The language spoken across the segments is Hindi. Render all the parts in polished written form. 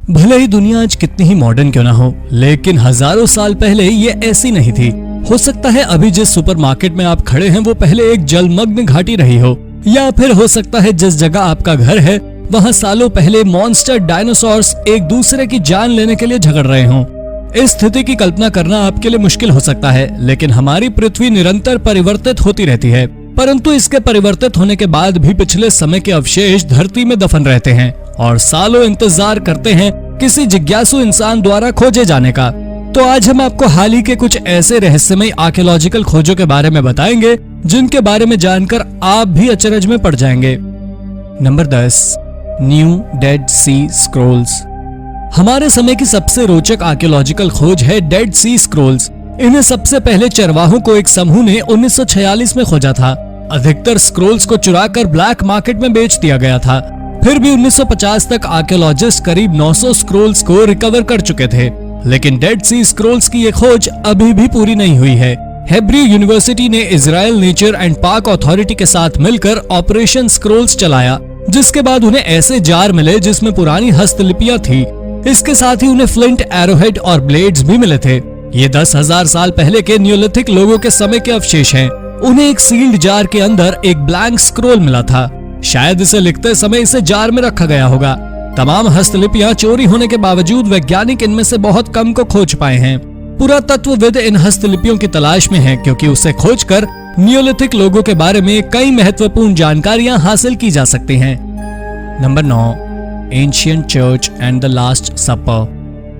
भले ही दुनिया आज कितनी ही मॉडर्न क्यों ना हो, लेकिन हजारों साल पहले ये ऐसी नहीं थी। हो सकता है अभी जिस सुपरमार्केट में आप खड़े हैं वो पहले एक जलमग्न घाटी रही हो, या फिर हो सकता है जिस जगह आपका घर है वहाँ सालों पहले मॉन्स्टर डायनासोर्स एक दूसरे की जान लेने के लिए झगड़ रहे हों। इस स्थिति की कल्पना करना आपके लिए मुश्किल हो सकता है, लेकिन हमारी पृथ्वी निरंतर परिवर्तित होती रहती है, परंतु इसके परिवर्तित होने के बाद भी पिछले समय के अवशेष धरती में दफन रहते हैं और सालों इंतजार करते हैं किसी जिज्ञासु इंसान द्वारा खोजे जाने का। तो आज हम आपको हाल ही के कुछ ऐसे रहस्यमय आर्कियोलॉजिकल खोजों के बारे में बताएंगे जिनके बारे में जानकर आप भी अचरज में पड़ जाएंगे। नंबर 10, न्यू डेड सी स्क्रोल्स। हमारे समय की सबसे रोचक आर्कियोलॉजिकल खोज है डेड सी स्क्रोल्स। इन्हें सबसे पहले चरवाहों को एक समूह ने 1946 में खोजा था। अधिकतर स्क्रोल्स को चुराकर ब्लैक मार्केट में बेच दिया गया था। फिर भी 1950 तक आर्कियोलॉजिस्ट करीब 900 स्क्रोल्स को रिकवर कर चुके थे, लेकिन डेड सी स्क्रोल्स की ये खोज अभी भी पूरी नहीं हुई है। हेब्रू यूनिवर्सिटी ने Israel nature and park authority के साथ मिलकर ऑपरेशन स्क्रोल्स चलाया, जिसके बाद उन्हें ऐसे जार मिले जिसमें पुरानी हस्तलिपियां थी। इसके साथ ही उन्हें फ्लिंट, एरोहेड और ब्लेड्स भी मिले थे। ये 10,000 साल पहले के नियोलिथिक लोगों के समय के अवशेष हैं। उन्हें एक सील्ड जार के अंदर एक ब्लैंक स्क्रोल मिला था। शायद इसे लिखते समय इसे जार में रखा गया होगा। तमाम हस्तलिपियां चोरी होने के बावजूद वैज्ञानिक इनमें से बहुत कम को खोज पाए हैं। पुरातत्वविद इन हस्तलिपियों की तलाश में हैं, क्योंकि उसे खोजकर नियोलिथिक लोगों के बारे में कई महत्वपूर्ण जानकारियां हासिल की जा सकती हैं। Number 9, ancient church and the last supper.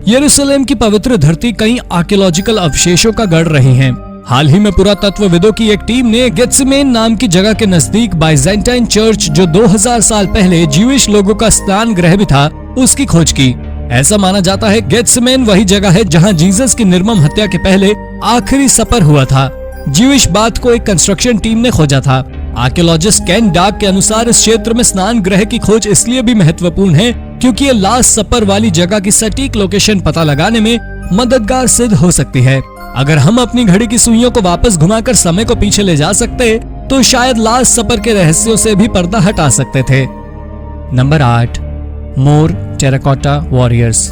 यरूशलेम की पवित्र धरती कई आर्कियोलॉजिकल अवशेषों का गढ़ रही है। हाल ही में पुरातत्वविदों की एक टीम ने गेत्सेमेन नाम की जगह के नजदीक बाइजेंटाइन चर्च, जो 2000 साल पहले ज्यूइश लोगों का स्नान गृह भी था, उसकी खोज की। ऐसा माना जाता है गेत्सेमेन वही जगह है जहां जीसस की निर्मम हत्या के पहले आखिरी सपर हुआ था। ज्यूइश बाथ को एक कंस्ट्रक्शन टीम ने खोजा था। आर्कियोलॉजिस्ट केन डार्क के अनुसार इस क्षेत्र में स्नान गृह की खोज इसलिए भी महत्वपूर्ण है क्योंकि ये लास्ट सपर वाली जगह की सटीक लोकेशन पता लगाने में मददगार सिद्ध हो सकती है। अगर हम अपनी घड़ी की सुइयों को वापस घुमाकर समय को पीछे ले जा सकते तो शायद लास्ट सपर के रहस्यों से भी पर्दा हटा सकते थे। नंबर 8, मोर टेराकोटा वॉरियर्स।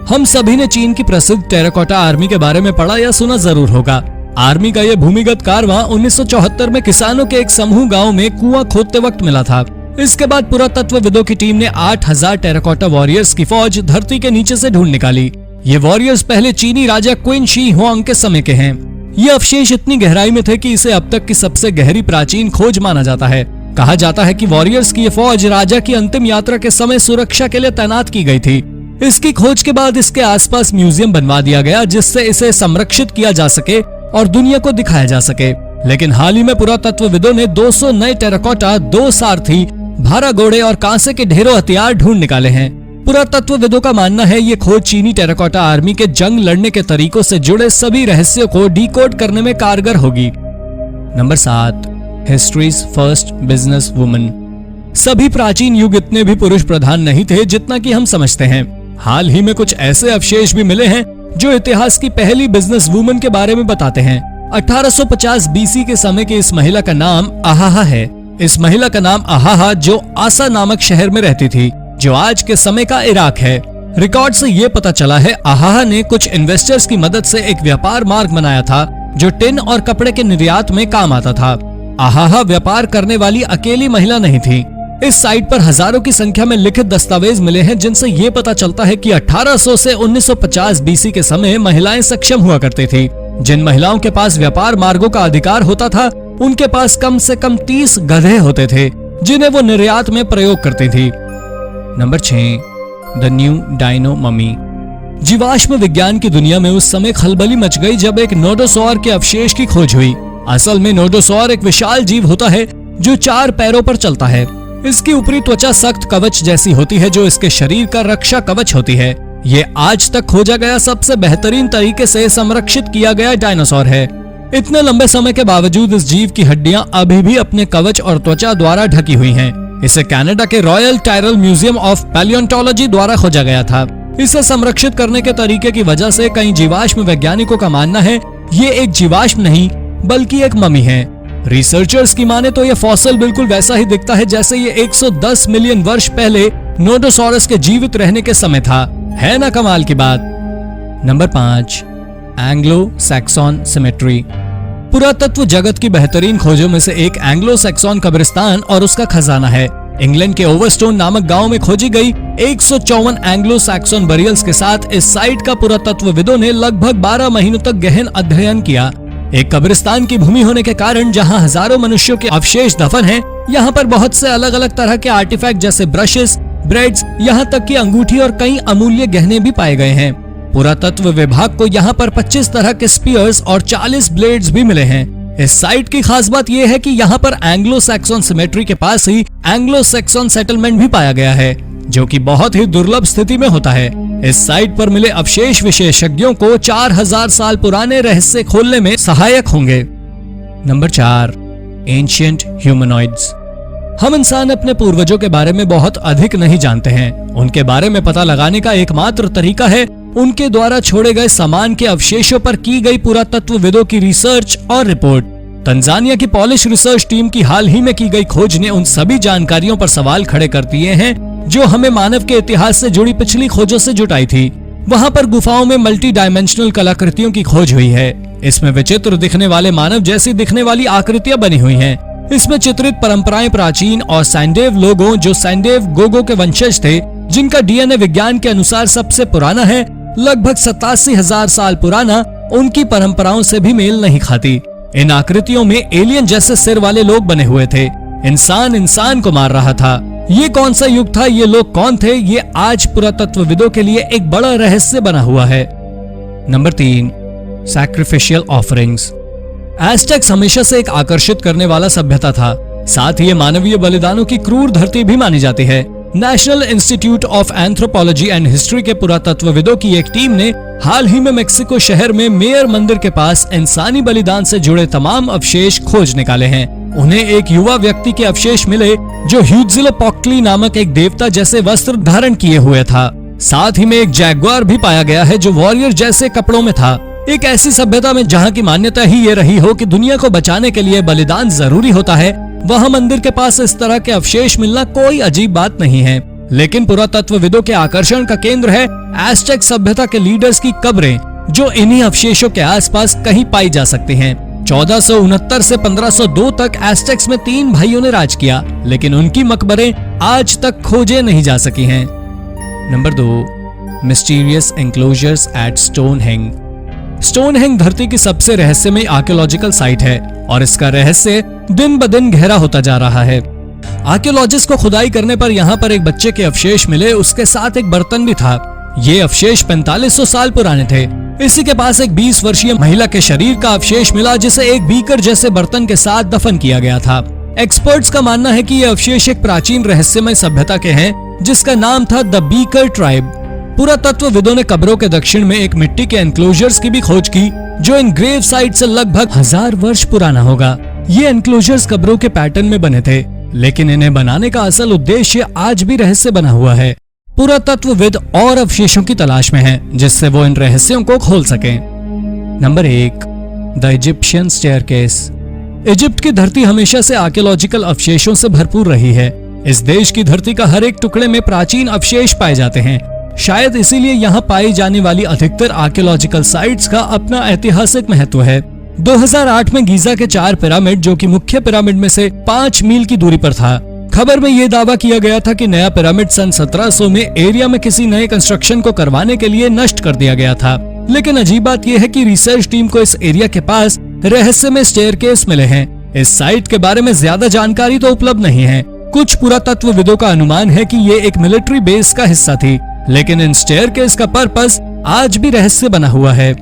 हम सभी ने चीन की प्रसिद्ध टेराकोटा आर्मी के बारे में पढ़ा या सुना जरूर होगा। आर्मी का यह भूमिगत कारवां 1974 में किसानों के एक समूह गांव में कुआं खोदते वक्त मिला था। इसके बाद पुरातत्वविदों की टीम ने 8000 टेराकोटा वॉरियर्स की फौज धरती के नीचे से ढूंढ निकाली। ये वॉरियर्स पहले चीनी राजा क्विन शी हुआंग के समय के हैं। ये अवशेष इतनी गहराई में थे कि इसे अब तक की सबसे गहरी प्राचीन खोज माना जाता है। कहा जाता है कि वॉरियर्स की ये फौज राजा की अंतिम यात्रा के समय सुरक्षा के लिए तैनात की गई थी। इसकी खोज के बाद इसके आसपास म्यूजियम बनवा दिया गया, जिससे इसे संरक्षित किया जा सके और दुनिया को दिखाया जा सके। लेकिन हाल ही में पुरातत्वविदों ने 200 नए टेराकोटा, 2 सारथी, भारा घोड़े और कांसे के ढेरों हथियार ढूंढ निकाले हैं। पुरातत्वविदों का मानना है ये खोज चीनी टेराकोटा आर्मी के जंग लड़ने के तरीकों से जुड़े सभी रहस्यों को डिकोड करने में कारगर होगी। Number 7, histories first business woman. सभी प्राचीन युग इतने भी पुरुष प्रधान नहीं थे जितना कि हम समझते हैं। हाल ही में कुछ ऐसे अवशेष भी मिले हैं जो इतिहास की पहली बिजनेस वुमन के बारे में बताते हैं। 1850 बीसी के समय की इस महिला का नाम अहाहा है। इस महिला का नाम अहाहा जो आसा नामक शहर में रहती थी, जो आज के समय का इराक है। रिकॉर्ड से ये पता चला है अहाहा ने कुछ इन्वेस्टर्स की मदद से एक व्यापार मार्ग बनाया था जो टिन और कपड़े के निर्यात में काम आता था। अहाहा व्यापार करने वाली अकेली महिला नहीं थी। इस साइट पर हजारों की संख्या में लिखित दस्तावेज मिले हैं जिनसे ये पता चलता है कि 1800 से 1950 बीसी के समय महिलाएं सक्षम हुआ करती थी। जिन महिलाओं के पास व्यापार मार्गों का अधिकार होता था उनके पास कम से कम 30 गधे होते थे जिन्हें वो निर्यात में प्रयोग करती थी। Number 6, the new dino mummy. जीवाश्म विज्ञान की दुनिया में उस समय खलबली मच गई जब एक नोडोसॉर के अवशेष की खोज हुई। असल में नोडोसॉर एक विशाल जीव होता है जो 4 पैरों पर चलता है। इसकी ऊपरी त्वचा सख्त कवच जैसी होती है जो इसके शरीर का रक्षा कवच होती है। ये आज तक खोजा गया सबसे बेहतरीन तरीके से संरक्षित किया गया डायनासोर है। इतने लंबे समय के बावजूद इस जीव की हड्डियां अभी भी अपने कवच और त्वचा द्वारा ढकी हुई हैं। इसे कनाडा के रॉयल टायरल म्यूजियम ऑफ पैलियोंटोलॉजी द्वारा खोजा गया था। इसे संरक्षित करने के तरीके की वजह से कई जीवाश्म वैज्ञानिकों का मानना है ये एक जीवाश्म नहीं बल्कि एक ममी है। रिसर्चर्स की माने तो ये फॉसिल बिल्कुल वैसा ही दिखता है जैसे ये 110 मिलियन वर्ष पहले नोडोसॉरस के जीवित रहने के समय था। है ना कमाल की बात। Number 5, Anglo Saxon symmetry. पुरातत्व जगत की बेहतरीन खोजों में से एक एंग्लो सैक्सन कब्रिस्तान और उसका खजाना है। इंग्लैंड के ओवरस्टोन नामक गांव में खोजी गई 154 एंग्लो सैक्सन बरियल्स के साथ इस साइट का पुरातत्वविदों ने लगभग 12 महीनों तक गहन अध्ययन किया। एक कब्रिस्तान की भूमि होने के कारण जहां हजारों मनुष्यों के अवशेष दफन हैं, यहाँ पर बहुत से अलग अलग तरह के आर्टिफैक्ट जैसे ब्रशेस, ब्रेड्स, यहाँ तक कि अंगूठी और कई अमूल्य गहने भी पाए गए हैं। पुरातत्व विभाग को यहाँ पर 25 तरह के स्पीयर्स और 40 ब्लेड्स भी मिले हैं। इस साइट की खास बात यह है कि यहाँ पर एंग्लो सैक्सन सिमेट्री के पास ही एंग्लो सैक्सन सेटलमेंट भी पाया गया है, जो कि बहुत ही दुर्लभ स्थिति में होता है। इस साइट पर मिले अवशेष विशेषज्ञों को 4000 साल पुराने रहस्य खोलने में सहायक होंगे। Number 4, ancient humanoids. हम इंसान अपने पूर्वजों के बारे में बहुत अधिक नहीं जानते हैं। उनके बारे में पता लगाने का एकमात्र तरीका है उनके द्वारा छोड़े गए सामान के अवशेषों पर की गई पुरातत्वविदों की रिसर्च और रिपोर्ट। तंजानिया की पॉलिश रिसर्च टीम की हाल ही में की गई खोज ने उन सभी जानकारियों पर सवाल खड़े कर दिए हैं जो हमें मानव के इतिहास से जुड़ी पिछली खोजों से जुटाई थी। वहाँ पर गुफाओं में मल्टी डायमेंशनल कलाकृतियों की खोज हुई है। इसमें विचित्र दिखने वाले मानव जैसी दिखने वाली आकृतियां बनी हुई हैं। इसमें चित्रित परंपराएं प्राचीन और सैंडेव लोगों, जो सैंडेव गोगो के वंशज थे, जिनका डीएनए विज्ञान के अनुसार सबसे पुराना है, लगभग 87,000 साल पुराना, उनकी परंपराओं से भी मेल नहीं खाती। इन आकृतियों में एलियन जैसे सिर वाले लोग बने हुए थे। इंसान इंसान को मार रहा था। ये कौन सा युग था, ये लोग कौन थे, ये आज पुरातत्वविदों के लिए एक बड़ा रहस्य बना हुआ है। Number 3, sacrificial offerings. एज़टेक्स हमेशा से एक आकर्षित करने वाला सभ्यता था। साथ ही ये मानवीय बलिदानों की क्रूर धरती भी मानी जाती है। National institute of anthropology and history के पुरातत्वविदों की एक टीम ने हाल ही में मेक्सिको शहर में मेयर मंदिर के पास इंसानी बलिदान से जुड़े तमाम अवशेष खोज निकाले हैं। उन्हें एक युवा व्यक्ति के अवशेष मिले जो ह्यूट्ज़िलोपोक्टली नामक एक देवता जैसे वस्त्र धारण किए हुए था। साथ ही में एक जैगुआर भी पाया गया है जो वॉरियर जैसे कपड़ों में था। एक ऐसी सभ्यता में जहाँ की मान्यता ही ये रही हो कि दुनिया को बचाने के लिए बलिदान जरूरी होता है, वहाँ मंदिर के पास इस तरह के अवशेष मिलना कोई अजीब बात नहीं है। लेकिन पुरातत्वविदों के आकर्षण का केंद्र है एज़टेक सभ्यता के लीडर्स की कब्रें, जो इन्हीं अवशेषों के आसपास कहीं पाई जा सकती हैं। 1469 से 1502 तक एज़टेक्स में 3 भाइयों ने राज किया, लेकिन उनकी मकबरें आज तक खोजे नहीं जा सकी हैं। Number 2, mysterious enclosures at Stonehenge. Stonehenge धरती की सबसे रहस्यमय आर्कियोलॉजिकल साइट है और इसका रहस्य दिन ब दिन गहरा होता जा रहा है। आर्कियोलॉजिस्ट को खुदाई करने पर यहाँ पर एक बच्चे के अवशेष मिले, उसके साथ एक बर्तन भी था। ये अवशेष 4500 साल पुराने थे। इसी के पास एक 20 वर्षीय महिला के शरीर का अवशेष मिला, जिसे एक बीकर जैसे बर्तन के साथ दफन किया गया था। एक्सपर्ट्स का मानना है कि ये अवशेष एक प्राचीन रहस्यमय सभ्यता के हैं, जिसका नाम था द बीकर ट्राइब। पुरातत्वविदों ने कब्रों के दक्षिण में एक मिट्टी के एनक्लोजर्स की भी खोज की, जो इन ग्रेव साइट से लगभग 1000 वर्ष पुराना होगा। ये एनक्लोजर्स कब्रों के पैटर्न में बने थे, लेकिन इन्हें बनाने का असल उद्देश्य आज भी रहस्य बना हुआ है। पुरातत्वविद और अवशेषों की तलाश में हैं, जिससे वो इन रहस्यों को खोल सकें। Number 1, the Egyptian staircase. Egypt की धरती हमेशा से आर्कियोलॉजिकल अवशेषों से भरपूर रही है। इस देश की धरती का हर एक टुकड़े में प्राचीन अवशेष पाए जाते हैं। शायद इसीलिए यहाँ पाई जाने वाली अधिकतर आर्कियोलॉजिकल साइट्स का अपना ऐतिहासिक महत्व है। 2008 में गीजा के 4 पिरामिड, जो कि मुख्य पिरामिड में से 5 मील की दूरी पर था। खबर में यह दावा किया गया था कि नया पिरामिड सन 1700 में एरिया में किसी नए कंस्ट्रक्शन को करवाने के लिए नष्ट कर दिया गया था। लेकिन अजीब बात यह है कि रिसर्च टीम को इस एरिया के पास रहस्यमय स्टेयरकेस मिले हैं। इस साइट के बारे में ज्यादा जानकारी तो उपलब्ध नहीं है। कुछ पुरातत्वविदों का अनुमान है कि ये एक मिलिट्री बेस का हिस्सा थी, लेकिन इन स्टेयरकेस का पर्पस आज भी रहस्य बना हुआ है।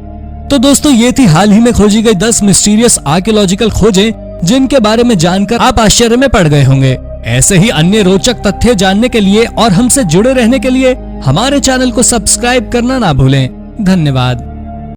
तो दोस्तों, ये थी हाल ही में खोजी गई 10 मिस्टीरियस आर्कियोलॉजिकल खोजें, जिनके बारे में जानकर आप आश्चर्य में पड़ गए होंगे। ऐसे ही अन्य रोचक तथ्य जानने के लिए और हमसे जुड़े रहने के लिए हमारे चैनल को सब्सक्राइब करना ना भूलें। धन्यवाद।